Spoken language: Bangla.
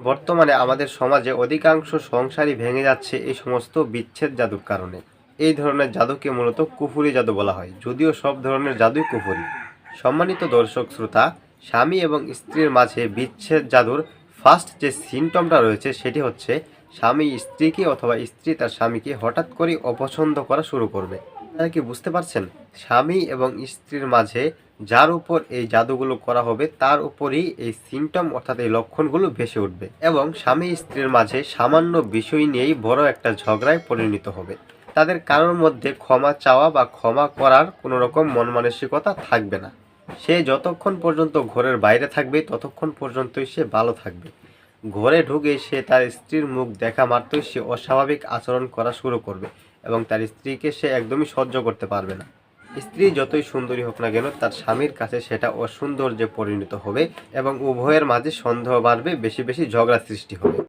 বর্তমানে আমাদের সমাজে অধিকাংশ সংসারই ভেঙে যাচ্ছে এই সমস্ত বিচ্ছেদ জাদুর কারণে। এই ধরনের জাদুকে মূলত কুফুরি জাদু বলা হয়, যদিও সব ধরনের জাদুই কুফুরি। সম্মানিত দর্শক শ্রোতা, স্বামী এবং স্ত্রীর মাঝে বিচ্ছেদ জাদুর ফার্স্ট যে সিমটমটা রয়েছে সেটি হচ্ছে স্বামী স্ত্রীকে অথবা স্ত্রী তার স্বামীকে হঠাৎ করে অপছন্দ করা শুরু করবে। আপনারা কি বুঝতে পারছেন? স্বামী এবং স্ত্রীর মাঝে যার উপর এই জাদুগুলো করা হবে তার উপরই এই সিমটম অর্থাৎ এই লক্ষণগুলো ভেসে উঠবে এবং স্বামী স্ত্রীর মাঝে সামান্য বিষয় নিয়েই বড় একটা ঝগড়ায় পরিণত হবে। তাদের কারোর মধ্যে ক্ষমা চাওয়া বা ক্ষমা করার কোনো রকম মন মানসিকতা থাকবে না। সে যতক্ষণ পর্যন্ত ঘরের বাইরে থাকবে ততক্ষণ পর্যন্তই সে ভালো থাকবে। ঘরে ঢুকে সে তার স্ত্রীর মুখ দেখা মাত্রই সে অস্বাভাবিক আচরণ করা শুরু করবে এবং তার স্ত্রীকে সে একদমই সহ্য করতে পারবে না। স্ত্রী যতই সুন্দরী হোক না কেন, তার স্বামীর কাছে সেটা অসৌন্দর্যে পরিণত হবে এবং উভয়ের মাঝে সন্দেহ বাড়বে, বেশি বেশি ঝগড়া সৃষ্টি হবে।